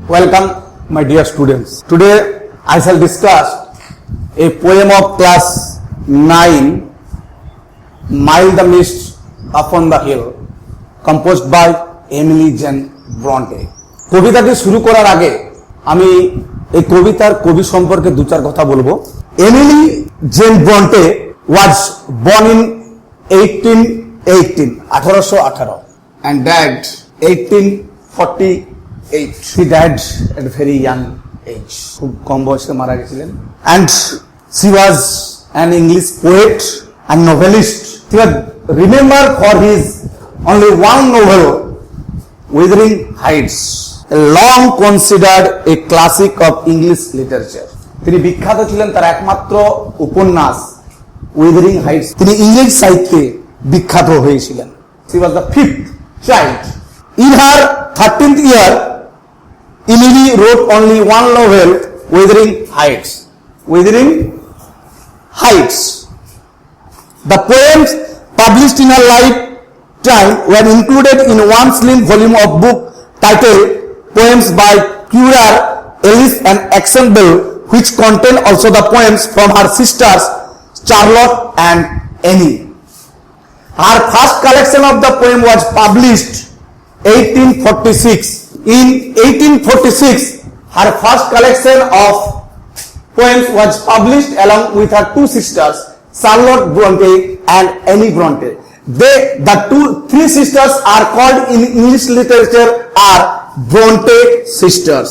Welcome, my dear students. Today I shall discuss a poem of class 9, Mile the Mist Upon the Hill, composed by Emily Jane Bronte. কবিতাটি শুরু করার আগে আমি এই কবিতার কবি সম্পর্কে দু চার কথা বলবো। Emily Jane Bronte was born in 1818 and died 1848. She died at a very young age. খুব কম বয়সে মারা গেছিলেন। And she was an English poet and novelist. She was remembered for his only one novel, Wuthering Heights, long considered a classic of English literature. তিনি বিখ্যাত ছিলেন তার একমাত্র উপন্যাস উইদারিং হাইটস। তিনি ইংরেজ সাহিত্যে বিখ্যাত হয়েছিলেন। She was the fifth child. In her 13th year, Emily wrote only one novel, Wuthering Heights. Wuthering Heights. The poems published in her lifetime were included in one slim volume of book titled Poems by Currer, Ellis and Axonville, which contain also the poems from her sisters Charlotte and Annie. Her first collection of the poem was published 1846. In 1846, her first collection of poems was published along with her two sisters, Charlotte Bronte and Annie Bronte. Three sisters are called in English literature are Bronte sisters.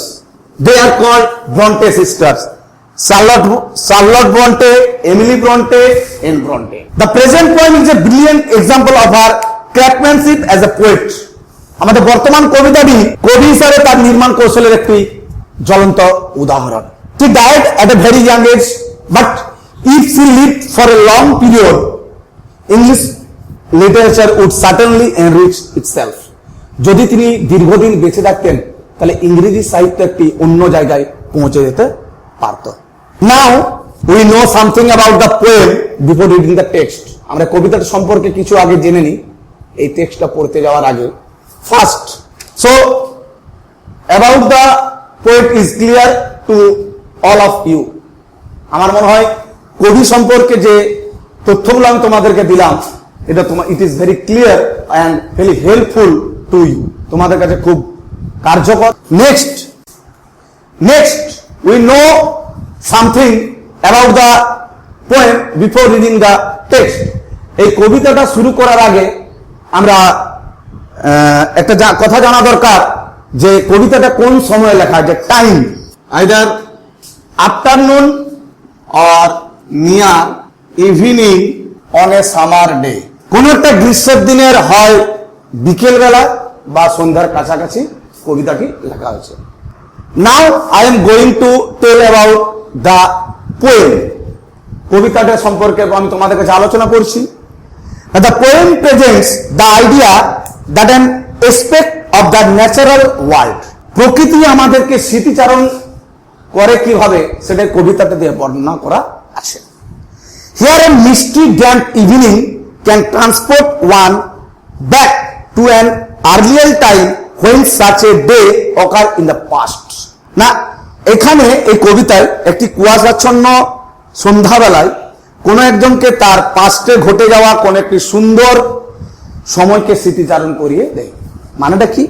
They are called Bronte sisters. Charlotte Bronte, Emily Bronte, Anne Bronte. The present poem is a brilliant example of her craftsmanship as a poet. আমাদের বর্তমান কবিতাটি কবি হিসাবে তার নির্মাণ কৌশলের একটি জ্বলন্ত উদাহরণ। She died at a very young age, but if she lived for a long period, English literature would certainly enrich itself. যদি তিনি দীর্ঘদিন বেঁচে থাকতেন তাহলে ইংরেজি সাহিত্য একটি অন্য জায়গায় পৌঁছে যেতে পারত। Now we know something about the poem before reading the text. আমরা কবিতাটা সম্পর্কে কিছু আগে জেনে নিই এই টেক্সটটা পড়তে যাওয়ার আগে। First, so about the poet is clear to all of you. আমার মনে হয় কবি সম্পর্কে যে তথ্যগুলো আমি তোমাদেরকে দিলাম এটা it is very clear and very helpful to you. তোমাদের কাছে খুব কার্যকর। Next we know something about the poem before reading the text. এই কবিতাটা শুরু করার আগে আমরা একটা কথা জানা দরকার যে কবিতাটা কোন সময়ে লেখা, যে time, either afternoon or near evening on a summer day. কোন একটা গ্রীষ্মের দিনের হয় বিকেল বেলা বা সন্ধ্যার কাছাকাছি কবিতাটি লেখা হয়েছে। Now I am going to tell about the poem. কবিতাটা সম্পর্কে আমি তোমাদের কাছে আলোচনা করছি। The poem presents the idea that an aspect of the natural world, প্রকৃতি আমাদেরকে স্মৃতিচারণ করে কিভাবে সেটা কবিতাতে দিয়ে বর্ণনা করা আছে। Here a misty damp evening can transport one back to an earlier time when such a day occurred in the past. না, এখানে এই কবিতায় একটি কুয়াশাচ্ছন্ন সন্ধ্যাবেলায় কোন একজনকে তার পাস্টে ঘটে যাওয়া কোন একটি সুন্দর সময়কে স্মৃতিচারণ করিয়ে দেয়। মানেটা কি?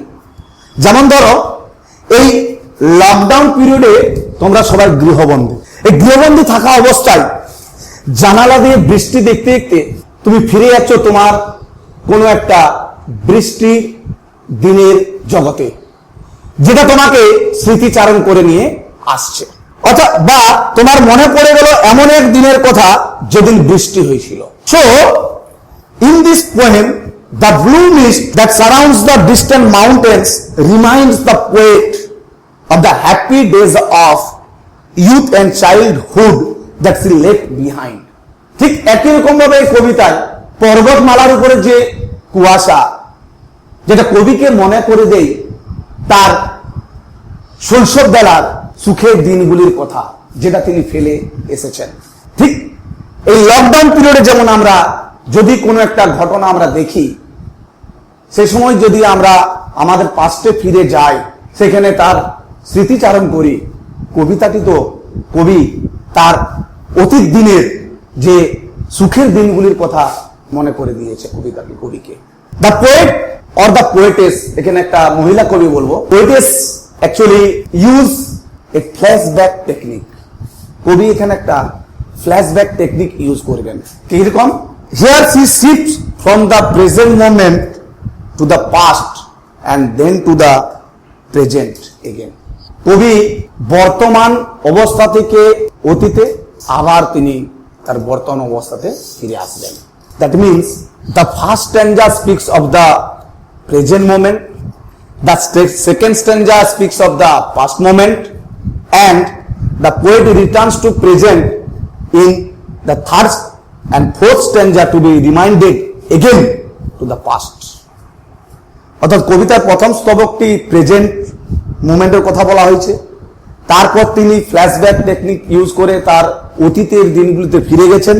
যেমন ধরো এই লকডাউন পিরিয়ডে তোমরা সবাই গৃহবন্দী। এই গৃহবন্দী থাকা অবস্থায় জানালা দিয়ে বৃষ্টি দেখতে দেখতে তুমি ফিরে যাচ্ছ তোমার কোনো একটা বৃষ্টির দিনের জগতে, যেটা তোমাকে স্মৃতিচারণ করে নিয়ে আসছে। বা তোমার মনে পড়ে গেল এমন এক দিনের কথা যেদিন বৃষ্টি হয়েছিল। So in this poem the blue mist that surrounds the distant mountains reminds the poet of the happy days of youth and childhood that she left behind. ঠিক একই রকম ভাবে এই কবিতায় পর্বতমালার উপরে যে কুয়াশা, যেটা কবিকে মনে করে দেয় তার শৈশব বেলার সুখের দিনগুলির কথা, যেটা তিনি ফেলে এসেছেন। ঠিক এই লকডাউন পিরিয়ডে যেমন আমরা যদি কোনো একটা ঘটনা আমরা দেখি, সেই সময় যদি আমরা আমাদের পাস্টে ফিরে যাই, সেখানে তার স্মৃতিচারণ করি, কবিতাটি তো কবি তার অতীত দিনের যে সুখের দিনগুলির কথা মনে করে দিয়েছে কবিতাটি কবিকে। The poet or the poetess, এখানে একটা মহিলা কবি বলবো, poetess actually use a flashback technique. কবি এখানে একটা ফ্ল্যাশব্যাক টেকনিক ইউজ করবেন। কিরকম? Here she shift from the present moment to the past and then to the present again. কবি বর্তমান অবস্থা থেকে অতীতে, আবার তিনি তার বর্তমান অবস্থাতে ফিরে আসবেন। That means the first স্ট্যান্জা speaks of the present moment, the second স্ট্যান্জা speaks of the past moment, and the poet returns to present in the third and fourth stanza to be reminded again to the past. অর্থাৎ কবিতার প্রথম স্তবকটি present মোমেন্টের কথা বলা হয়েছে, তারপর তিনি flashback technique use করে তার অতীতের দিনগুলিতে ফিরে গেছেন।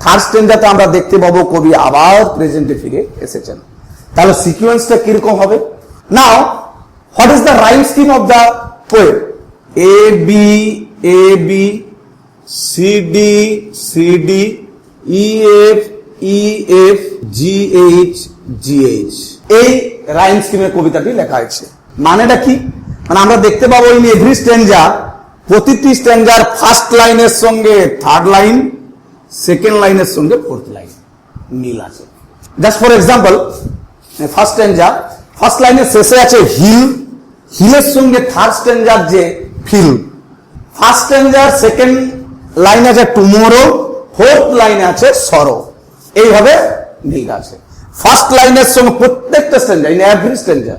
থার্ড স্ট্যান্জাতে আমরা দেখতে পাবো কবি আবার প্রেজেন্টে ফিরে এসেছেন। তাহলে সিকোয়েন্সটা কিরকম হবে? Now what is the rhyme scheme of the poet? A B C D E F G H এই রাইম স্কিমে কবিতাটি লেখা হয়েছে। মানেটা কি? মানে আমরা দেখতে পাবো ইন এভরি স্ট্যান্জা, প্রতিটি স্ট্যান্জার ফার্স্ট লাইনের সঙ্গে থার্ড লাইন, সেকেন্ড লাইনের সঙ্গে ফোর্থ লাইন মিল আছে। Just for example, first স্ট্যান্জা, first লাইনের শেষে আছে হিল, হিলের সঙ্গে থার্ড স্ট্যান্জার যে ফিল, ফার্স্ট স্ট্যান্জার সেকেন্ড লাইন আছে টুমোরো, ফোর্থ লাইনে আছে সরো, এইভাবে মিল আছে। ফার্স্ট লাইনের সঙ্গে প্রত্যেকটা stanza, in every stanza,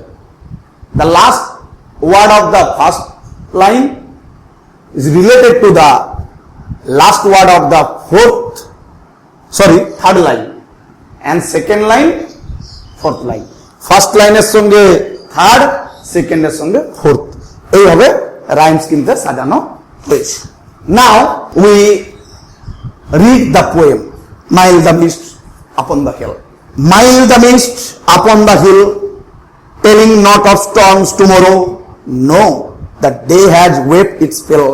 the last word of the first line is related to the last word of the third line, and second line fourth line. First লাইনের সঙ্গে থার্ড, সেকেন্ডের সঙ্গে ফোর্থ, এইভাবে রাইম স্কিমটা সাজানো হয়েছে। Now we read the poem mild the mist upon the hill. Mild the mist upon the hill, telling not of storms tomorrow, no the day has wept its fill,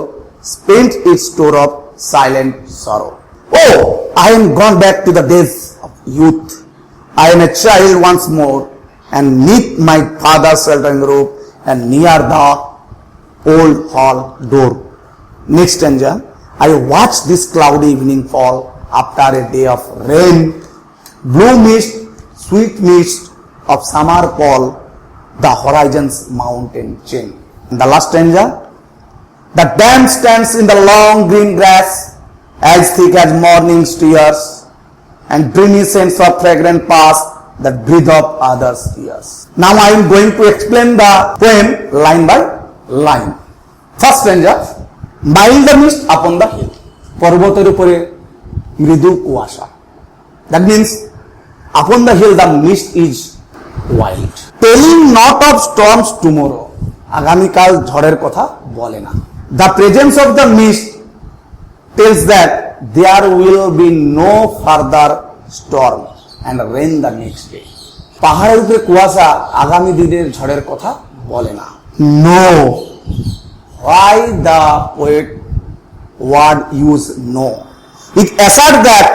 spent its store of silent sorrow. Oh, I am gone back to the days of youth. I am a child once more, and neath my father's sheltering roof, and near the old hall door. Next stanza, I watch this cloudy evening fall after a day of rain, blue mist, sweet mist of summer fall, the horizon's mountain chain. And the last stanza, the dam stands in the long green grass, as thick as morning's tears, and dreamy scents of fragrant past that breathe of others' tears. Now I am going to explain the poem line by line. First stanza, mild the mist upon the hill, পর্বতের উপরে মৃদু কুয়াশা। That means upon the hill the mist is wild. Telling not of storms tomorrow, আগামীকাল ঝড়ের কথা বলে না। The presence of the mist tells that there will be no further storm and rain the next day. পাহাড়ের উপরে কুয়াশা আগামী দিনের ঝড়ের কথা বলে না। No. Why the poet word use no? It asserts that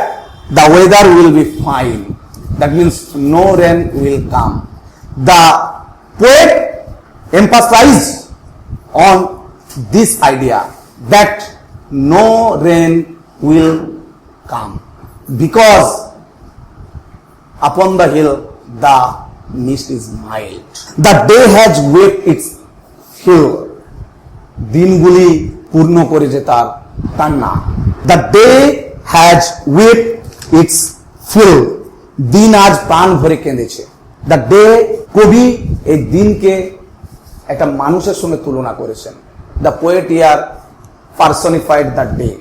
the weather will be fine. That means no rain will come. The poet emphasized on this idea that no rain will come because upon the hill the mist is mild. The day has wept its fill. দিনগুলি পূর্ণ করেছে তার কান্না। The day has wept its fill. দিন আজ প্রাণ ভরে কেঁদেছে। The day, কবি এই দিনকে একটা মানুষের সঙ্গে তুলনা করেছেন। The poet here personified the day.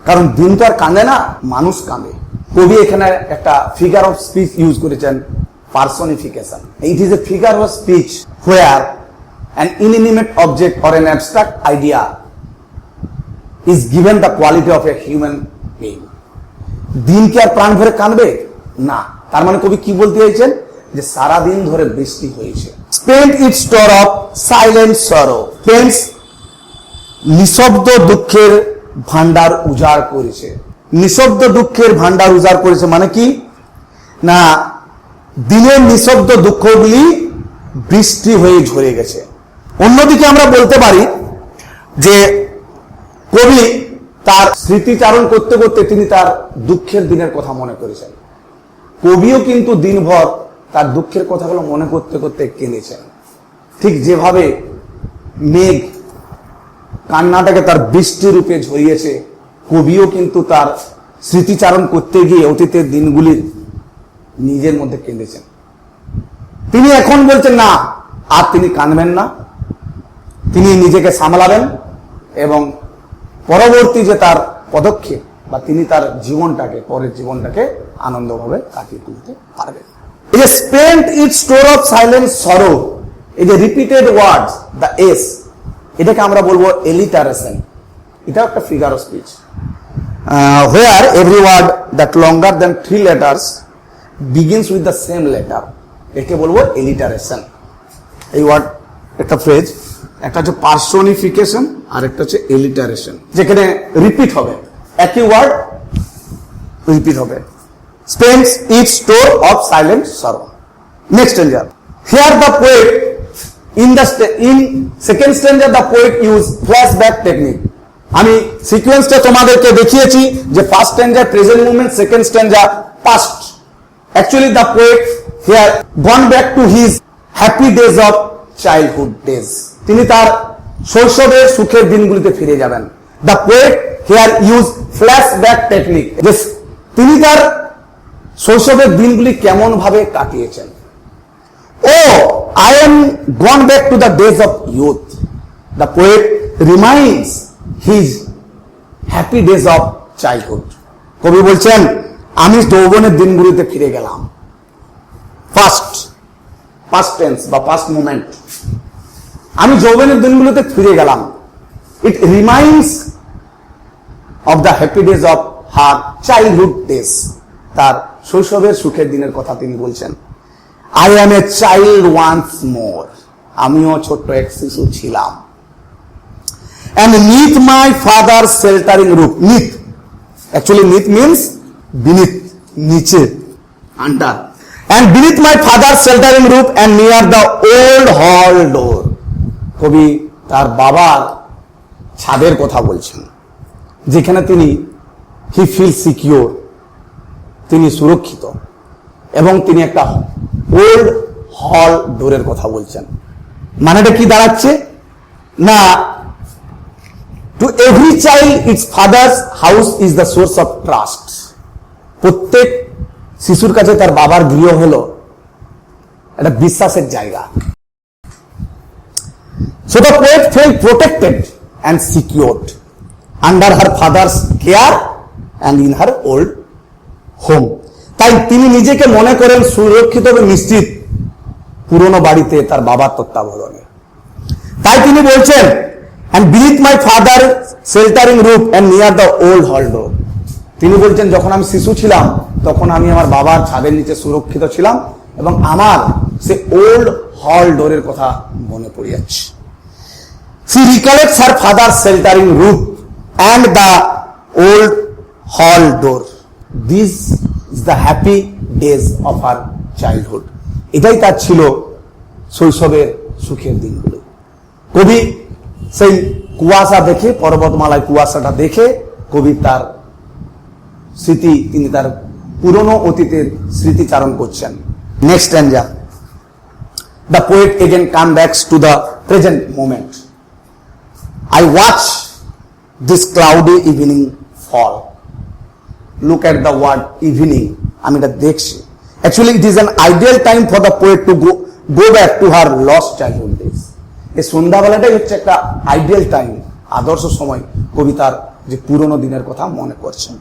কারণ দিন তো আর কাঁদে না, মানুষ কাঁদে। কবি এখানে একটা ফিগার অফ স্পিচ ইউজ করেছেন, personification. It is a figure of speech where an inanimate object or an abstract idea is given the quality of a human being. দিন কি আর প্রাণ ভরে কাঁদবে না? তার মানে কবি কি বলতে চাইছেন? যে সারা দিন ধরে বৃষ্টি হয়েছে, spent its store of silent sorrow. Friends, নিঃশব্দ দুঃখের ভান্ডার উজাড় করেছে। নিঃশব্দ দুঃখের ভান্ডার উজাড় করেছে মানে কি না, দিনের নিঃশব্দ দুঃখগুলি বৃষ্টি হয়ে ঝরে গেছে। অন্যদিকে আমরা বলতে পারি যে কবি তার স্মৃতিচারণ করতে করতে তিনি তার দুঃখের দিনের কথা মনে করেছেন। কবিও কিন্তু দিনভর তার দুঃখের কথাগুলো মনে করতে করতে কেঁদেছেন। ঠিক যেভাবে মেঘ কান্নাটাকে তার বৃষ্টি রূপে ঝরিয়েছে, কবিও কিন্তু তার স্মৃতিচারণ করতে গিয়ে অতীতের দিনগুলির নিজের মধ্যে কেঁদেছেন। তিনি এখন বলছেন না, আর তিনি কাঁদবেন না, তিনি নিজেকে সামলাবেন এবং পরবর্তী যে তার পদক্ষেপ বা তিনি তার জীবনটাকে, পরের জীবনটাকে আনন্দভাবে কাটিয়ে তুলতে পারবেন। এই যে spent it store of silent সরো, এই যে রিপিটেড ওয়ার্ডস, দ্য এস, এটাকে আমরা বলবো এলিটারেশন। এটা একটা figure of speech, where every word that longer than 3 letters begins with the same letter, একে বলবো এলিটারেশন। এই ওয়ার্ড একটা ফ্রেজ, একটা হচ্ছে পার্সোনিফিকেশন আর একটা হচ্ছে এলিটারেশন, যেখানে রিপিট হবে, একই ওয়ার্ড রিপিট হবে। Spends it store of silent sorrow. Next stanza, here the poet in second stanza the poet use flashback technique. আমি সিকোয়েন্সটা তোমাদেরকে দেখিয়েছি যে first স্ট্যান্জা present moment, second স্ট্যান্জা past. Actually the poet here gone back to his happy days of childhood days, তিনি তার শৈশবের সুখের দিনগুলিতে ফিরে যাবেন। The poet here use flashback technique, তিনি তার শৈশবের দিনগুলি কেমন ভাবে কাটিয়েছেন। Oh, I am gone back to the days of youth. The poet reminds his happy days of childhood. কবি বলছেন আমি যৌবনের দিনগুলিতে ফিরে গেলাম। পাস্ট টেন্স বা পাস্ট মোমেন্ট, আমি যৌবনের দিনগুলিতে ফিরে গেলাম। It reminds of the happy days of her childhood days, তার শৈশবের সুখের দিনের কথা তিনি বলছেন। I am a child once more, আমিও ছোট্ট এক শিশু ছিলাম। And neath my father's sheltering roof, neath, actually neath means beneath, নিচে, under, and beneath my father's sheltering roof and near the old hall door, কবি তার বাবার ছাদের কথা বলছেন, যেখানে তিনি he feels secure, তিনি সুরক্ষিত, এবং তিনি একটা ওল্ড হল ডোরের কথা বলছেন। মানেটা কি দাঁড়াচ্ছে না, to every child it's father's house is the source of trust, প্রত্যেক শিশুর কাছে তার বাবার গৃহ হলো একটা বিশ্বাসের জায়গা। So the poet felt protected and secured under her father's care and in her old home, তাই তিনি নিজেকে মনে করেন সুরক্ষিত এবং নিশ্চিত পুরনো বাড়িতে তার বাবার তত্ত্বাবধানে। তাই তিনি বলছেন and beneath my father sheltering roof and near the old hall door, তিনি বলছেন যখন আমি শিশু ছিলাম তখন আমি আমার বাবার ছাদের নিচে সুরক্ষিত ছিলাম এবং আমার সে ওল্ড হল ডোরের কথা মনে পড়ে যাচ্ছে। she recollects her father's sheltering roof and the old hall door, this is the happy days of her childhood, এটাই তার ছিল শৈশবের সুখের দিনগুলো। কবি সেই কুয়াশা দেখে, পর্বতমালায় কুয়াশাটা দেখে কবি তার স্মৃতি, তিনি তার পুরনো অতীতের স্মৃতিচারণ করছেন। Next stanza, the poet again come backs to the present moment. I watch this cloudy evening fall, look at the word evening, আমি এটা দেখছি। Actually it is an ideal time for the poet to go back to her lost childhood days. এই সন্ধ্যাবেলাটাই হচ্ছে একটা ideal time, আদর্শ সময় কবিতার যে পুরনো দিনের কথা মনে করছেন।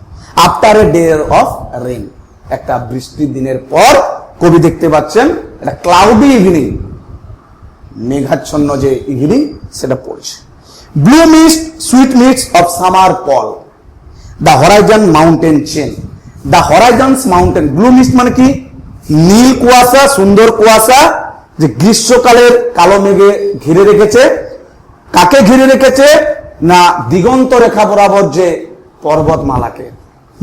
After a day of rain, একটা বৃষ্টির দিনের পর কবি দেখতে পাচ্ছেন একটা ক্লাউডি ইভিনিং, মেঘাচ্ছন্ন যে ইভিনিং সেটা পড়ছে। Blue mist sweet mist of summer pall, the horizon mountain chain, the horizons mountain, blue mist মানে কি নীল কুয়াশা, সুন্দর কুয়াশা, যে গ্রীষ্মকালের কালো মেঘে ঘিরে রেখেছে, কাকে ঘিরে রেখেছে না দিগন্ত রেখা বরাবর যে পর্বতমালাকে।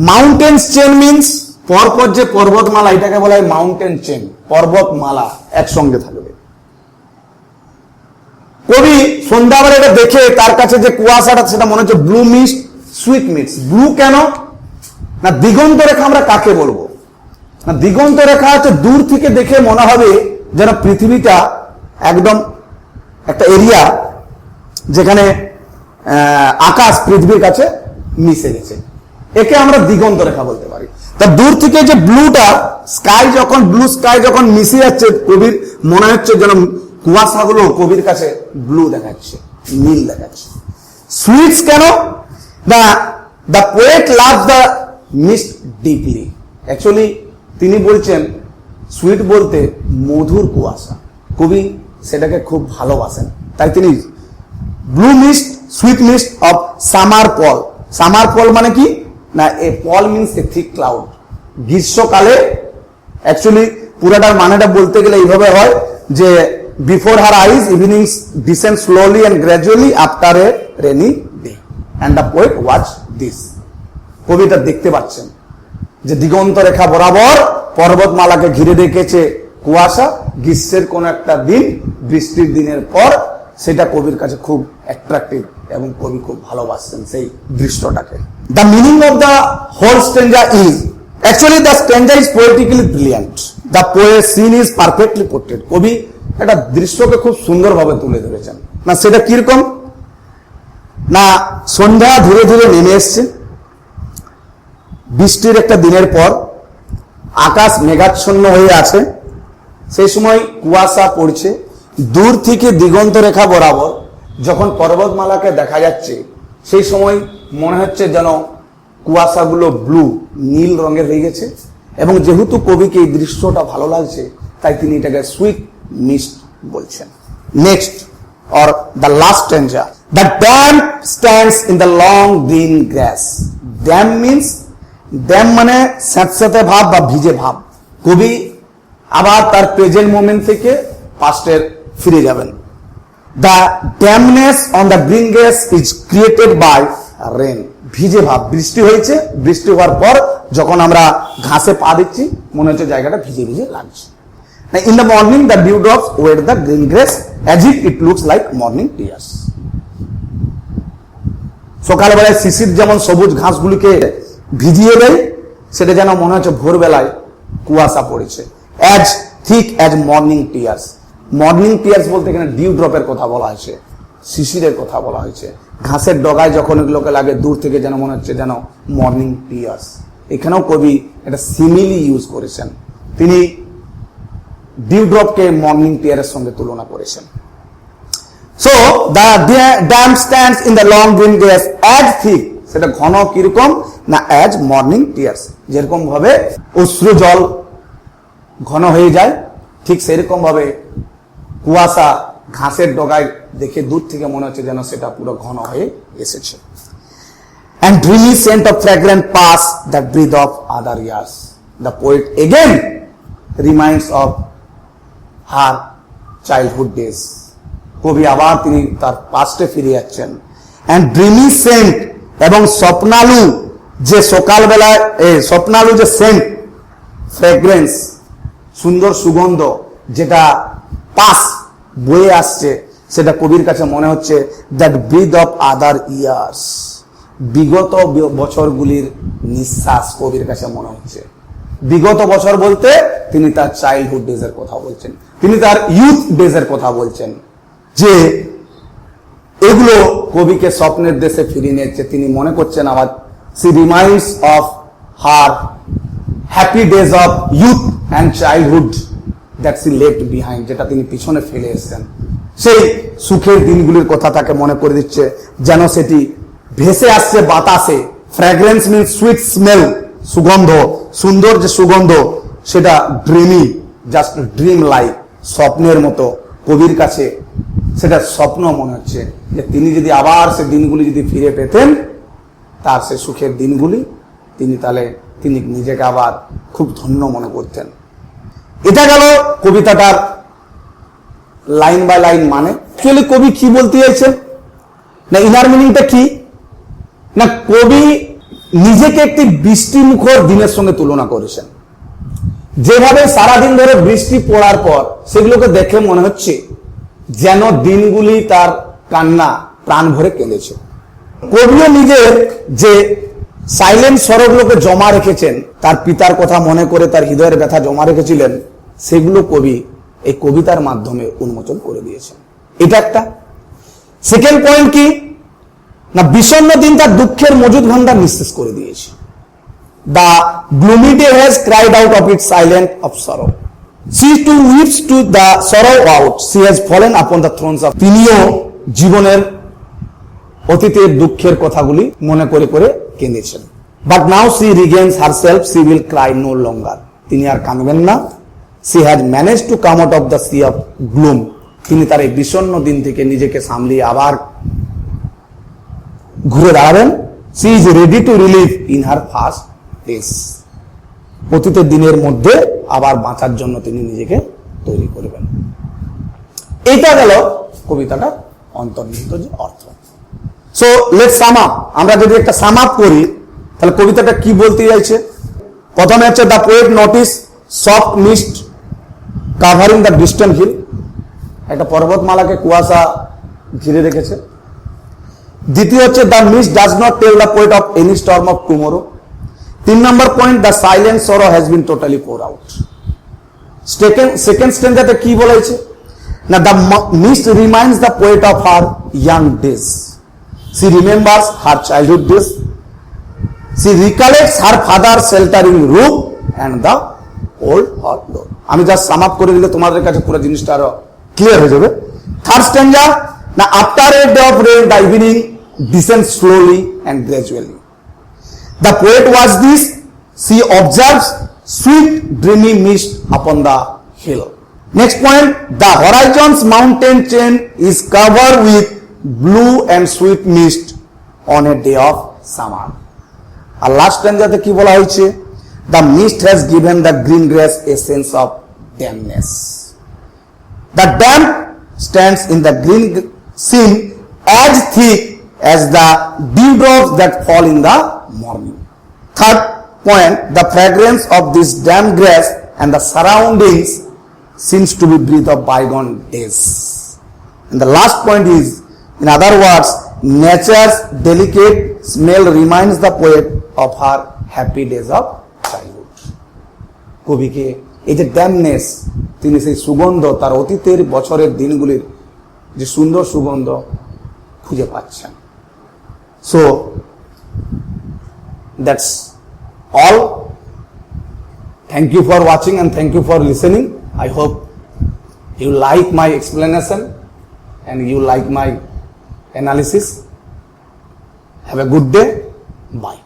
মাউন্টেন্স চেন মিন্স পরপর যে পর্বতমালা, এটাকে বলা হয় মাউন্টেন চেন, পর্বতমালা একসঙ্গে থাকবে। কবি সন্ধ্যাবেলা এটা দেখে তার কাছে যে কুয়াশাটা সেটা মনে হচ্ছে blue mist, sweet mist. Blue কেন না দিগন্ত রেখা আমরা কাকে বলবো না দিগন্ত রেখা হচ্ছে দূর থেকে দেখে মনে হবে যেন পৃথিবীটা একদম একটা এরিয়া যেখানে আকাশ পৃথিবীর কাছে মিশে গেছে, একে আমরা দিগন্ত রেখা বলতে পারি। তা দূর থেকে যে ব্লুটা স্কাই যখন ব্লু স্কাই যখন মিশে যাচ্ছে, কবির মনে হচ্ছে যেন কুয়াশাগুলো কবির কাছে ব্লু দেখাচ্ছে, নীল দেখাচ্ছে। সুইটস কেন না the poet love the mist deeply. Actually তিনি বলছেন সুইট বলতে মধুর কুয়াশা, কবি সেটাকে খুব ভালোবাসেন, তাই তিনি blue mist sweet mist of summer pall. Summer pall মানে কি না a pall means a thick cloud. গ্রীষ্মকালে অ্যাকচুয়ালি পুরাটার মানেটা বলতে গেলে এইভাবে হয় যে before her eyes evenings descend slowly and gradually after a rainy day and the poet watch this. কবিটা দেখতে পাচ্ছেন যে দিগন্ত রেখা বরাবর পর্বতমালাকে ঘিরে রেখেছে কুয়াশা, গ্রীষ্মের কোন একটা দিন, বৃষ্টির দিনের পর, সেটা কবির কাছে খুব অ্যাট্রাক্টিভ এবং কবি খুব ভালোবাসছেন সেই দৃশ্যটাকে। The meaning of the whole stanza is actually the stanza is poetically brilliant, the poet scene is perfectly portrait. কবি একটা দৃশ্যকে খুব সুন্দরভাবে তুলে ধরেছেন। না সেটা কিরকম না সন্ধ্যা ধীরে ধীরে নেমে এসছে, বৃষ্টির একটা দিনের পর আকাশ মেঘাচ্ছন্ন হয়ে আছে, সেই সময় কুয়াশা পড়ছে। দূর থেকে দিগন্ত রেখা বরাবর যখন পর্বতমালাকে দেখা যাচ্ছে, সেই সময় মনে হচ্ছে যেন কুয়াশাগুলো ব্লু নীল রঙের হয়ে গেছে। এবং যেহেতু কবিকে এই দৃশ্যটা ভালো লাগছে, তাই তিনি এটাকে সুইট মিস্ট বলছেন। Next or the last stanza, the damp stands in the long green grass. Damp means damp মানে স্যাঁতস্যাঁতে ভাব বা ভিজে ভাব। কবি আবার তার প্রেজেন্ট মোমেন্ট থেকে পাস্টের ফিরে যাবেন। The dampness on the green grass is created by rain. ভিজে ভাব, বৃষ্টি হয়েছে, বৃষ্টি হওয়ার পর যখন আমরা ঘাসে পা দিচ্ছি মনে হচ্ছে জায়গাটা ভিজে ভিজে লাগছে। In the morning the dewdrops wet the green grass as if it looks like morning tears. সকালবেলায় শিশির যেমন সবুজ ঘাসগুলিকে ভিজিয়ে দেয়, সেটা যেন মনে হচ্ছে ভোরবেলায় কুয়াশা পড়েছে। as thick as morning tears. Morning tears বলতে এখানে ডিউ ড্রপের কথা বলা হয়েছে, শিশিরের কথা বলা হয়েছে। ঘাসের ডগায় যখন এগুলোকে লাগে দূর থেকে যেন মনে হচ্ছে যেন মর্নিং টিয়ার্স। এখানেও কবি একটা সিমিলি ইউজ করেছেন, তিনি ডিউ ড্রপকে মর্নিং টিয়ারের সঙ্গে তুলনা করেছেন। So the damp stands in the long green grass as thick, সেটা ঘন কিরকম না অ্যাজ মর্নিং টিয়ার্স, যেরকম ভাবে অশ্রু জল ঘন হয়ে যায় ঠিক সেরকম ভাবে কুয়াশা ঘাসের ডগায় দেখে দূর থেকে মনে হচ্ছে যেন সেটা পুরো ঘন হয়ে এসেছে। And dreamy scent of fragrant past that breathe of other years. The poet again reminds of her childhood days. কবি আবার তিনি তার পাস্টে ফিরে যাচ্ছেন। And dreamy scent এবং স্বপ্নালু যে সকালবেলায় স্বপ্নালু যে সেন্ট ফ্রেগ্রেন্স সুন্দর সুগন্ধ যেটা পাস বয়ে আসছে, সেটা কবির কাছে মনে হচ্ছে that breath of other years, বিগত বছরগুলির নিঃশ্বাস কবির কাছে মনে হচ্ছে। বিগত বছর বলতে তিনি তার চাইল্ডহুড ডেজের কথা বলছেন, তিনি তার ইউথ ডেজের কথা বলছেন, যে এগুলো কবিকে স্বপ্নের দেশে ফিরিয়ে নিচ্ছে। তিনি মনে করছেন আবার she reminds of her happy days of youth and childhood that she left behind, যেটা তিনি পিছনে ফেলে এসেছেন। সেই সুখের দিনগুলির কথা তাকে মনে করে দিচ্ছে, যেন সেটি ভেসে আসছে বাতাসে। ফ্র্যাগ্রেন্স মিন্স সুইট স্মেল, সুগন্ধ, সুন্দর যে সুগন্ধ, সেটা ড্রিমি, জাস্ট ড্রিম লাইক, স্বপ্নের মতো। কবির কাছে সেটা স্বপ্ন মনে হচ্ছে যে তিনি যদি আবার সে দিনগুলি যদি ফিরে পেতেন, তার সে সুখের দিনগুলি, তিনি নিজেকে আবার খুব ধন্য মনে করতেন। এটা গেল কবিতাটার লাইন বাই লাইন মানে অ্যাকচুয়ালি কবি কি বলতে চাইছেন না, ইনার মিনিংটা কি না, কবি নিজেকে একটি বৃষ্টিমুখর দিনের সঙ্গে তুলনা করেছেন। যেভাবে সারাদিন ধরে বৃষ্টি পড়ার পর সেগুলোকে দেখে মনে হচ্ছে যেন দিনগুলি তার কান্না প্রাণ ভরে কেঁদেছে। কবিও নিজের যে সাইলেন্ট স্বরগুলোকে জমা রেখেছেন, তার পিতার কথা মনে করে তার হৃদয়ের ব্যথা জমা রেখেছিলেন, সেগুলো কবি এই কবিতার মাধ্যমে উন্মোচন করে দিয়েছেন। এটা একটা। সেকেন্ড পয়েন্ট কি না, বিষণ্ণ দিন তার দুঃখের মজুদ ভান্ডার নিঃশেষ করে দিয়েছে। The gloomy day has cried out of its silence of sorrow. She too weeps to the sorrow out. She has fallen upon the thrones of. তিনিও জীবনের অতীতের দুঃখের কথাগুলি মনে করে করে কেঁদেছেন। But now she regains herself. She will cry no longer. তিনি আর কাঁদবেন না। She has managed to come out of the sea of gloom. তিনি তার এই বিষণ্ণ দিন থেকে নিজেকে সামলিয়ে আবার ঘুরে দাঁড়াবেন। She is ready to relive in her past days. অতীতের দিনের মধ্যে আবার বাঁচার জন্য তিনি নিজেকে তৈরি করবেন। এইটা গেল কবিতাটার অন্তর্নিহিত যে অর্থ। So let's sum up. আমরা যদি একটা সাম আপ করি তাহলে কবিতাটা কি বলতে চাইছে? প্রথমে হচ্ছে the poet notice soft mist covering the distant hill. একটা পর্বতমালাকে কুয়াশা ঘিরে রেখেছে। দ্বিতীয় হচ্ছে the mist does not tell the poet of any storm of tomorrow. 3 number point, the silent sorrow has been totally pour out. Second স্ট্যান্ডাতে কি বলেছে না, the mist reminds the poet of her young days. She remembers her childhood days. She recollects her father sheltering room and the old hot ডোর। আমি just sum up করে দিলে তোমাদের কাছে পুরো জিনিসটা আরো ক্লিয়ার হয়ে যাবে। থার্ড স্ট্যান্ডা, না after a day of rain the evening descends slowly and gradually. The poet was this. She observes sweet dreamy mist upon the hill. Next point, the horizon's mountain chain is covered with blue and sweet mist on a day of summer. আর last স্ট্যান্ডাতে কি বলা হয়েছে? The mist has given the green grass a sense of dampness. The damp stands in the green scene as thick as the dewdrops that fall in the morning. Third point, the fragrance of this damp grass and the surroundings seems to be breath of bygone days. And the last point is, in other words, nature's delicate smell reminds the poet of her happy days of childhood. কবিকে এই যে ড্যামনেস, তিনি সেই সুগন্ধ, তার অতীতের বছরের দিনগুলির যে সুন্দর সুগন্ধ খুঁজে পাচ্ছেন। So that's all. Thank you for watching and thank you for listening. I hope you like my explanation and you like my analysis. Have a good day. Bye.